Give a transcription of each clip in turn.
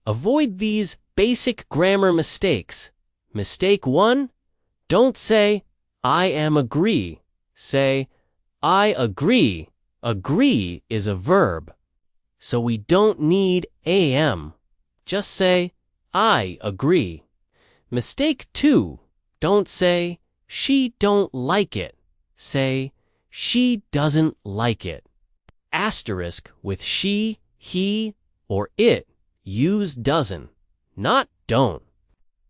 Avoid these basic grammar mistakes. Mistake 1. Don't say, I am agree. Say, I agree. Agree is a verb, so we don't need am. Just say, I agree. Mistake 2. Don't say, she don't like it. Say, she doesn't like it. Asterisk with she, he, or it. Use doesn't, not don't.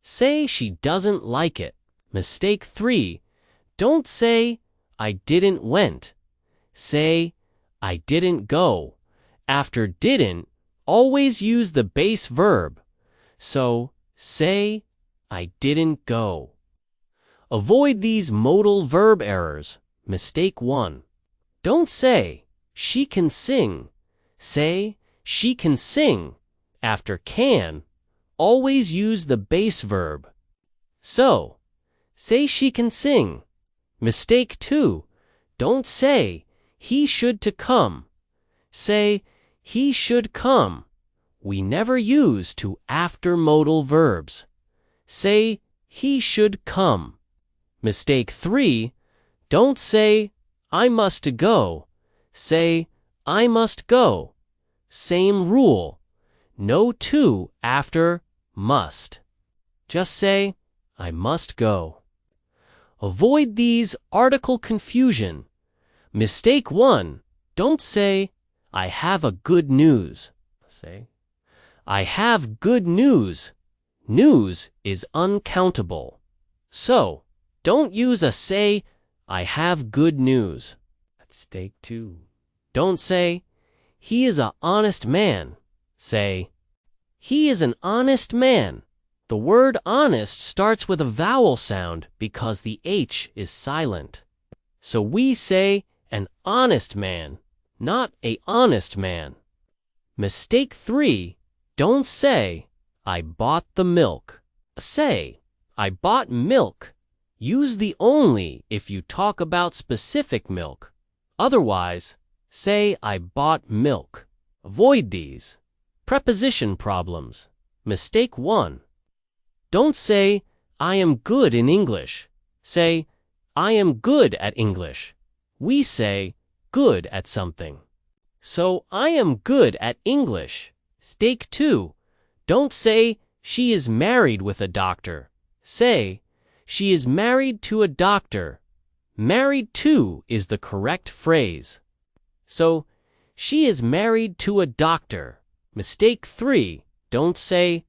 Say she doesn't like it. Mistake 3. Don't say, I didn't went. Say, I didn't go. After didn't, always use the base verb. So, say, I didn't go. Avoid these modal verb errors. Mistake 1. Don't say, she can sing. Say, she can sing. After can, always use the base verb. So, say she can sing. Mistake 2. Don't say, he should to come. Say, he should come. We never use to after modal verbs. Say, he should come. Mistake 3. Don't say, I must go. Say, I must go. Same rule. No to after must. Just say, I must go. Avoid these article confusion. Mistake 1. Don't say, I have a good news. Say, I have good news. News is uncountable. So, don't use a say, I have good news. Mistake 2. Don't say, he is an honest man. Say, he is an honest man. The word honest starts with a vowel sound because the H is silent. So we say an honest man, not a honest man. Mistake 3. Don't say, I bought the milk. Say, I bought milk. Use the only if you talk about specific milk. Otherwise, say, I bought milk. Avoid these. Preposition problems. Mistake 1. Don't say, I am good in English. Say, I am good at English. We say, good at something. So, I am good at English. Mistake 2. Don't say, she is married with a doctor. Say, she is married to a doctor. Married to is the correct phrase. So, she is married to a doctor. Mistake 3. Don't say,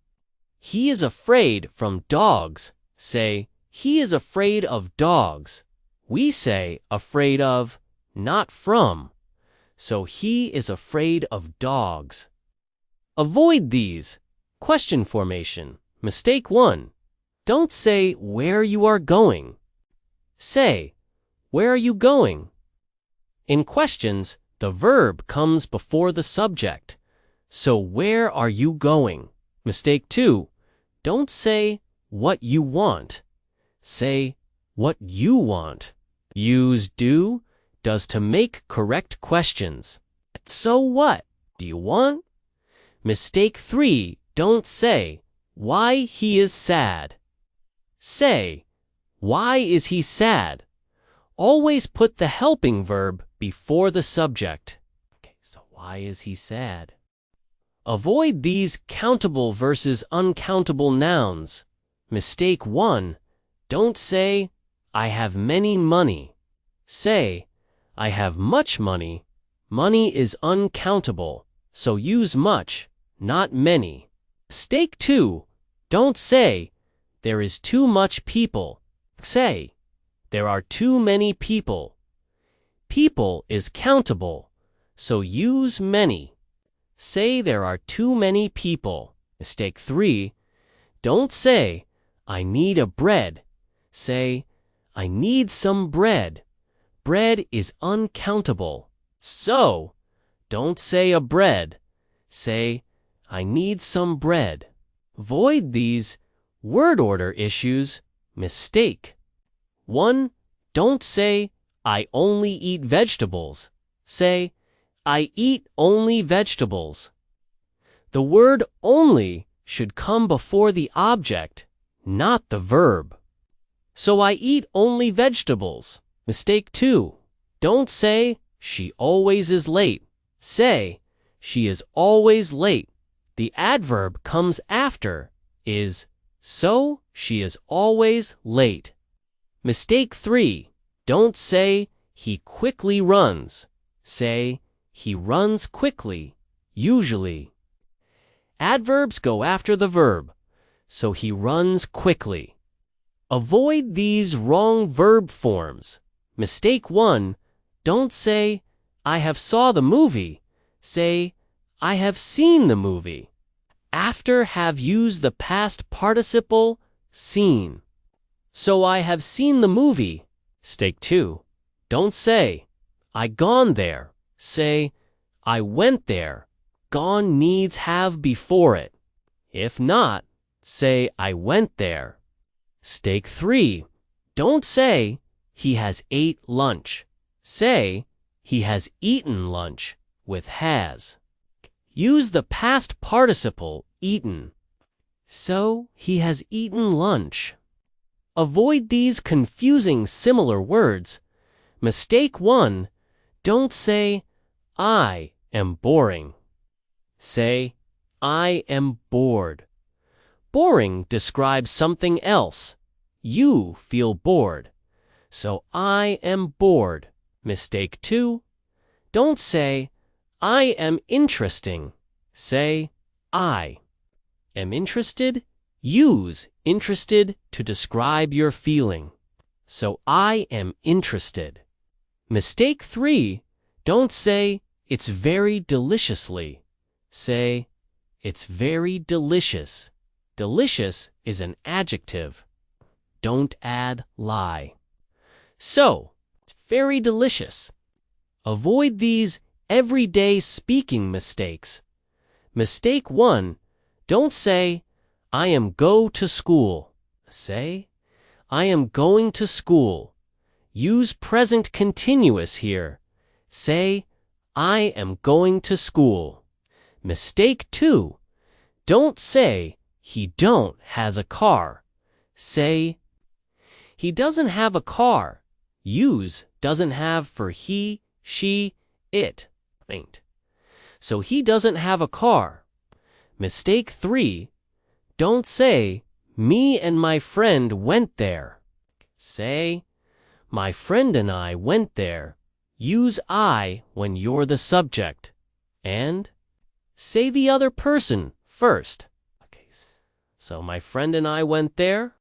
he is afraid from dogs. Say, he is afraid of dogs. We say afraid of, not from. So he is afraid of dogs. Avoid these. Question formation. Mistake 1. Don't say where you are going. Say, where are you going? In questions, the verb comes before the subject. So where are you going? Mistake 2. Don't say what you want. Say what you want. Use do, does to make correct questions. So what do you want? Mistake 3. Don't say why he is sad. Say, why is he sad? Always put the helping verb before the subject. Okay, so why is he sad? Avoid these countable versus uncountable nouns. Mistake 1. Don't say, I have many money. Say, I have much money. Money is uncountable, so use much, not many. Mistake 2. Don't say, there is too much people. Say, there are too many people. People is countable, so use many. Say there are too many people. Mistake 3. Don't say, I need a bread. Say, I need some bread. Bread is uncountable. So, don't say a bread. Say, I need some bread. Avoid these word order issues. Mistake 1. Don't say, I only eat vegetables. Say, I eat only vegetables. The word only should come before the object, not the verb. So I eat only vegetables. Mistake 2. Don't say, she always is late. Say, she is always late. The adverb comes after is, so she is always late. Mistake 3. Don't say, he quickly runs. Say, he runs quickly, usually. Adverbs go after the verb, so he runs quickly. Avoid these wrong verb forms. Mistake 1. Don't say, I have saw the movie. Say, I have seen the movie. After have use the past participle, seen. So I have seen the movie. Mistake 2. Don't say, I gone there. Say, I went there. Gone needs have before it. If not, say, I went there. Mistake 3. Don't say, he has ate lunch. Say, he has eaten lunch with has. Use the past participle, eaten. So, he has eaten lunch. Avoid these confusing similar words. Mistake 1. Don't say, I am boring. Say, I am bored. Boring describes something else. You feel bored. So I am bored. Mistake 2. Don't say, I am interesting. Say, I am interested. Use interested to describe your feeling. So I am interested. Mistake 3. Don't say, it's very deliciously. Say, it's very delicious. Delicious is an adjective. Don't add lie. So, it's very delicious. Avoid these everyday speaking mistakes. Mistake 1. Don't say, I am go to school. Say, I am going to school. Use present continuous here. Say, I am going to school. Mistake 2. Don't say, he don't has a car. Say, he doesn't have a car. Use doesn't have for he, she, it. Ain't. So he doesn't have a car. Mistake 3. Don't say, me and my friend went there. Say, my friend and I went there. Use I when you're the subject. And say the other person first. Okay. So my friend and I went there.